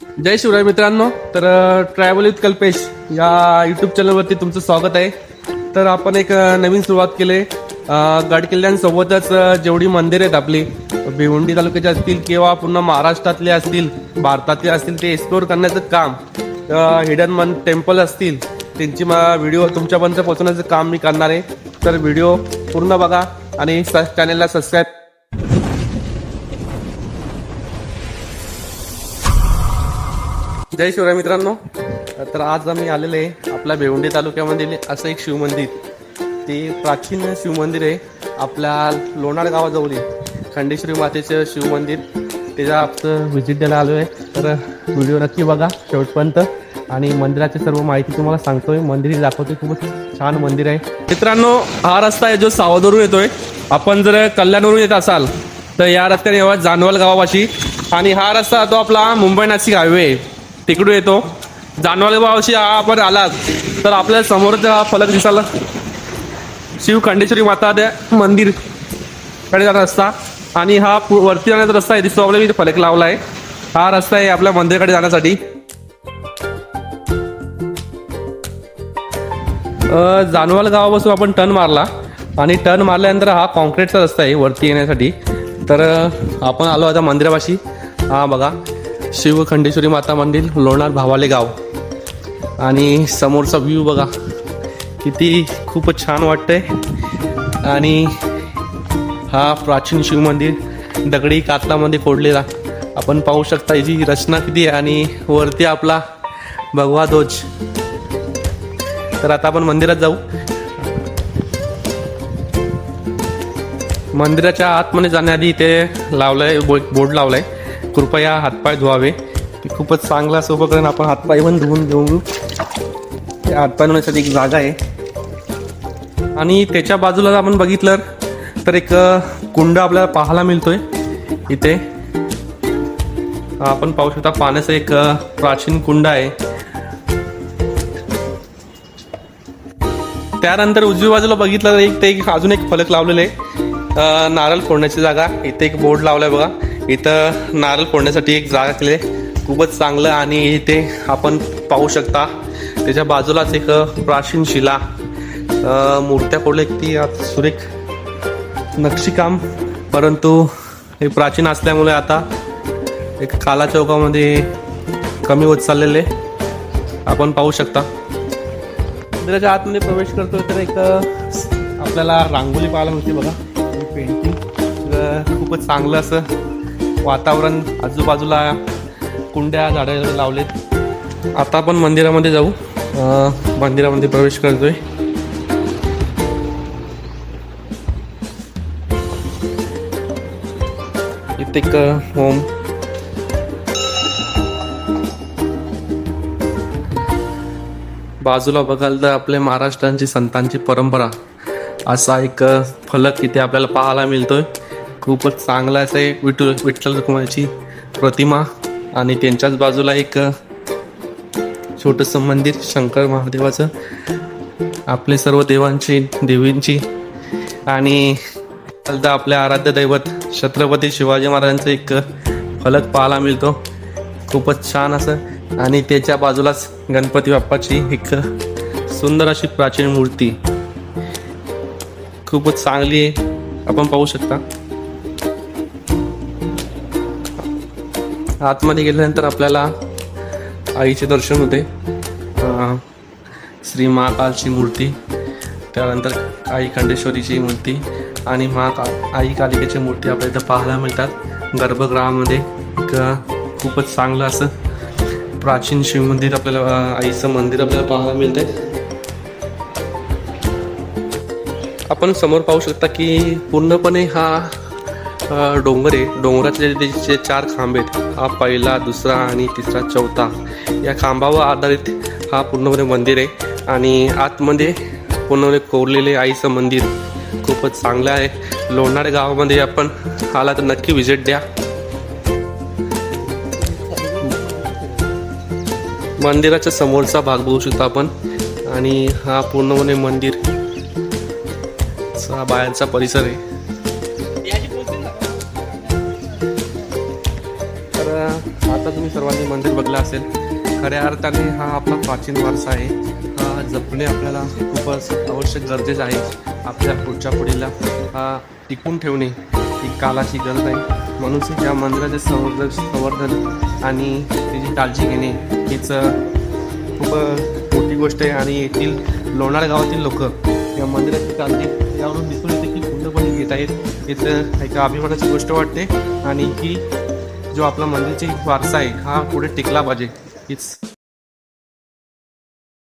जय शिवराय मित्रांनो. तर travel with Kalpesh या यूट्यूब चॅनलवरती तुमचं स्वागत आहे. तर आपण एक नवीन सुरुवात केली. गड किल्ल्यांसोबतच जेवढी मंदिर आहेत आपली भिवंडी तालुक्याचे असतील किंवा पूर्ण महाराष्ट्रातले असतील, भारतातले असतील, ते एक्सप्लोअर करण्याचं काम, हिडन टेम्पल असतील त्यांची व्हिडिओ तुमच्यापर्यंत पोहोचवण्याचं काम मी करणार आहे. तर व्हिडिओ पूर्ण बघा आणि चॅनलला सबस्क्राईब. जय शिवराय मित्रांनो. तर आज आम्ही आलेले आहे आपल्या भिवंडी तालुक्यामधील असं एक शिवमंदिर. ते प्राचीन शिवमंदिर आहे आपल्या लोणार गावाजवळ खंडेश्वरी मातेचं शिवमंदिर. त्याच्या आपण व्हिजिट द्यायला आलो आहे. तर व्हिडिओ नक्की बघा शेवटपर्यंत आणि मंदिराची सर्व माहिती तुम्हाला सांगतोय, मंदिर दाखवतोय. खूपच छान मंदिर आहे मित्रांनो. हा रस्ता आहे जो सावधवरून येतोय. आपण जर कल्याणवरून येत असाल तर या रस्त्याने येवा जानवल गावापाशी, आणि हा रस्ता तो आपला मुंबई नाशिक हायवे तिकडून येतो. जानवल गावाशी आपण आलात तर आपल्या समोरचा फलक दिसायला शिव खंडेश्वरी माता मंदिर कडे जात रस्ता, आणि हा वरती जाण्याचा रस्ता आहे दिसतो आपल्याला. फलक लावला आहे. हा रस्ता आहे आपल्या मंदिराकडे जाण्यासाठी. जानवल गावापासून आपण टर्न मारला आणि टर्न मारल्यानंतर हा कॉन्क्रीटचा रस्ता आहे वरती येण्यासाठी. तर आपण आलो आता मंदिरापाशी. हा बघा शिव खंडेश्वरी माता मंदिर, लोणार भावाले गाव. आणि समोरचा व्ह्यू बघा किती खूपच छान वाटतंय. आणि हा प्राचीन शिव मंदिर दगडी कातलामध्ये कोडलेला आपण पाहू शकता. याची रचना किती आहे. आणि वरती आपला भगवा ध्वज. तर आता आपण मंदिरात जाऊ. मंदिराच्या आतमध्ये जाण्याआधी इथे लावलंय बोर्ड लावलाय, कृपया हातपाय धुवावे. खूपच चांगलं असं उपकरण. आपण हातपाय पण धुवून घेऊ. हातपाय धुण्यासाठी एक जागा आहे. आणि त्याच्या बाजूला आपण बघितलं तर एक कुंड आपल्याला पाहायला मिळतोय इथे. आपण पाहू शकता पाण्याचं एक प्राचीन कुंड आहे. त्यानंतर उजवी बाजूला बघितलं तर एक अजून एक फलक लावलेले आहे, नारळ फोडण्याची जागा. इथे एक बोर्ड लावलाय बघा. इथं नारळ फोडण्यासाठी एक जागा केली आहे. खूपच चांगलं. आणि इथे आपण पाहू शकता त्याच्या बाजूलाच एक प्राचीन शिला मूर्त्या कोरल्या. ती सुरेख नक्षीकाम, परंतु हे प्राचीन असल्यामुळे आता एक काला चौकामध्ये कमी होत चाललेले आपण पाहू शकता. मंदिराच्या आतमध्ये प्रवेश करतोय तर एक आपल्याला रांगोळी पाहायला मिळते बघा, पेंटिंग. खूपच चांगलं असं वातावरण. आजूबाजूला कुंड्या झाडं लावलेत. आता आपण मंदिरामध्ये जाऊ. मंदिरामध्ये प्रवेश करतोय. इथे एक होम. बाजूला बघाल तर आपल्या महाराष्ट्राची संतांची परंपरा असा एक फलक इथे आपल्याला पाहायला मिळतोय. खूपच चांगला असं आहे. विठ्ठल रुक्माईची प्रतिमा, आणि त्यांच्याच बाजूला एक छोटंसं मंदिर शंकर महादेवाचं. आपले सर्व देवांची देवींची आणि आपल्या आराध्य दैवत छत्रपती शिवाजी महाराजांचं एक फलक पाहायला मिळतो. खूपच छान असं. आणि त्याच्या बाजूलाच गणपती बाप्पाची एक सुंदर अशी प्राचीन मूर्ती खूपच चांगली आहे. आपण पाहू शकता. आतमध्ये गेल्यानंतर आपल्याला आईचे दर्शन होते. श्री महाकालची मूर्ती, त्यानंतर आई खंडेश्वरीची मूर्ती आणि आई कालिकेची मूर्ती आपल्याला इथं पाहायला मिळतात गर्भगृहामध्ये. खूपच चांगलं असं प्राचीन शिव मंदिर आपल्याला, आईचं मंदिर आपल्याला पाहायला मिळतंय. आपण समोर पाहू शकता की पूर्णपणे हा डोंगर आहे. डोंगरातले जे 4 खांब आहेत, हा पहिला, दुसरा आणि तिसरा, चौथा, या खांबावर आधारित हा पूर्णपणे मंदिर आहे. आणि आतमध्ये पूर्णपणे कोरलेले आईचं मंदिर खूपच चांगलं आहे. लोणार गावामध्ये आपण आला तर नक्की व्हिजिट द्या. मंदिराच्या समोरचा भाग बघू शकता आपण. आणि हा पूर्णपणे मंदिर बाहेरचा परिसर आहे. तर आता तुम्ही सर्वांनी मंदिर बघला असेल. खऱ्या अर्थाने हा आपला प्राचीन वारसा आहे. हा जपणे आपल्याला खूपच आवश्यक गरजेचं आहे. आपल्या पुढच्या पिढीला हा टिकून ठेवणे ही काळाची गरज आहे. म्हणून या मंदिराचे संवर्धन आणि त्याची काळजी घेणे हीच खूप मोठी गोष्ट आहे. आणि येथील लोणार गावातील लोक या मंदिराची काळजी त्यावरून दिसून येते की पूर्णपणे घेत आहेत. इथं एका अभिमानाची गोष्ट वाटते आणि की जो आपला मंदिरची वारसा आहे हा पुढे टिकला पाहिजे हीच